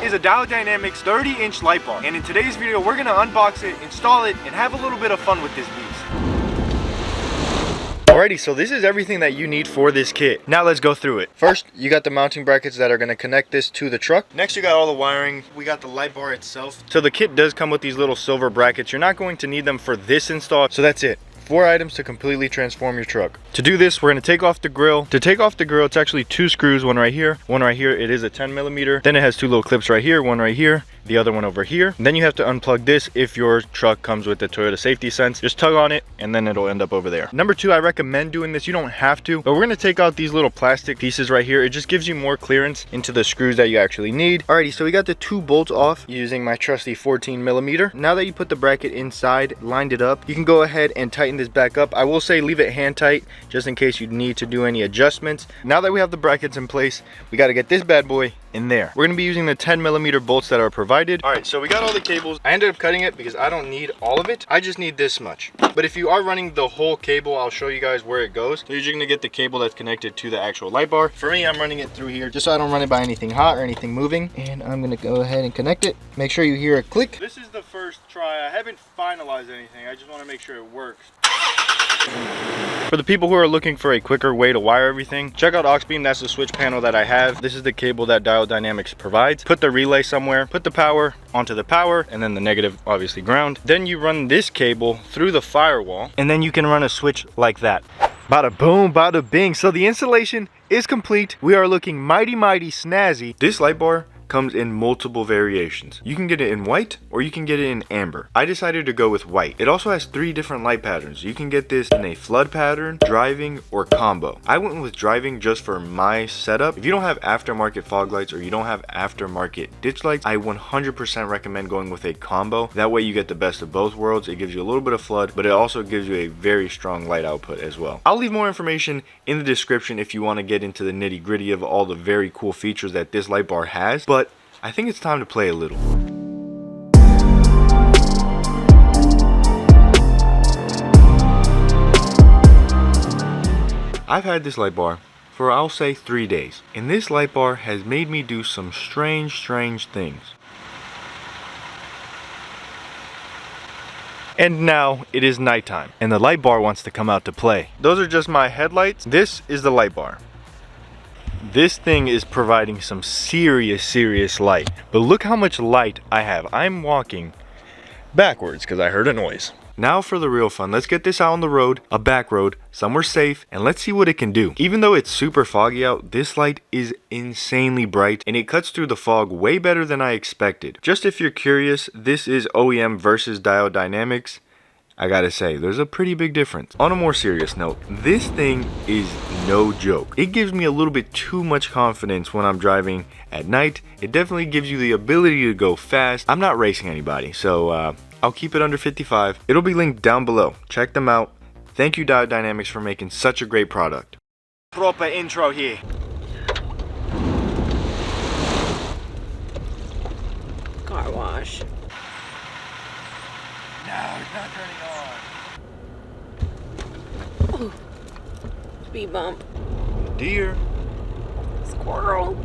is a Dial Dynamics 30-inch light bar. And in today's video, we're gonna unbox it, install it, and have a little bit of fun with this beast. Alrighty, so this is everything that you need for this kit. Now let's go through it. First, you got the mounting brackets that are gonna connect this to the truck. Next, you got all the wiring. We got the light bar itself. So the kit does come with these little silver brackets. You're not going to need them for this install, so that's it. 4 items to completely transform your truck. To do this, we're going to take off the grill. To take off the grill, it's actually 2 screws, one right here, one right here. It is a 10mm. Then it has 2 little clips right here, one right here, the other one over here. And then you have to unplug this if your truck comes with the Toyota Safety Sense. Just tug on it and then it'll end up over there. Number 2, I recommend doing this. You don't have to, but we're going to take out these little plastic pieces right here. It just gives you more clearance into the screws that you actually need. Alrighty, so we got the 2 bolts off using my trusty 14mm. Now that you put the bracket inside, lined it up, you can go ahead and tighten this back up. I will say leave it hand tight just in case you need to do any adjustments. Now that we have the brackets in place, we got to get this bad boy in there. We're going to be using the 10mm bolts that are provided. All right, so we got all the cables. I ended up cutting it because I don't need all of it. I just need this much. But if you are running the whole cable, I'll show you guys where it goes. So you're just going to get the cable that's connected to the actual light bar. For me, I'm running it through here just so I don't run it by anything hot or anything moving. And I'm going to go ahead and connect it. Make sure you hear a click. This is the first try. I haven't finalized anything. I just want to make sure it works. For the people who are looking for a quicker way to wire everything, check out Auxbeam. That's the switch panel that I have. This is the cable that Dial Dynamics provides. Put the relay somewhere, put the power onto the power, and then the negative, obviously ground. Then you run this cable through the firewall, and then you can run a switch like that. Bada boom, bada bing. So the installation is complete. We are looking mighty snazzy. This light bar comes in multiple variations. You can get it in white or you can get it in amber. I decided to go with white. It also has 3 different light patterns. You can get this in a flood pattern, driving, or combo. I went with driving just for my setup. If you don't have aftermarket fog lights or you don't have aftermarket ditch lights, I 100% recommend going with a combo. That way you get the best of both worlds. It gives you a little bit of flood, but it also gives you a very strong light output as well. I'll leave more information in the description if you want to get into the nitty-gritty of all the very cool features that this light bar has. But I think it's time to play a little. I've had this light bar for, I'll say, 3 days. And this light bar has made me do some strange things. And now it is nighttime and the light bar wants to come out to play. Those are just my headlights. This is the light bar. This thing is providing some serious light, but look how much light I have. I'm walking backwards because I heard a noise. Now for the real fun. Let's get this out on the road, a back road, somewhere safe, and let's see what it can do. Even though it's super foggy out, this light is insanely bright and it cuts through the fog way better than I expected. Just if you're curious, this is OEM versus Dial Dynamics. I gotta say, there's a pretty big difference. On a more serious note, this thing is no joke. It gives me a little bit too much confidence when I'm driving at night. It definitely gives you the ability to go fast. I'm not racing anybody, so I'll keep it under 55. It'll be linked down below. Check them out. Thank you, Dial Dynamics, for making such a great product. Proper intro here. Car wash. No, it's not turning on. Ooh. Speed bump. Deer. Squirrel.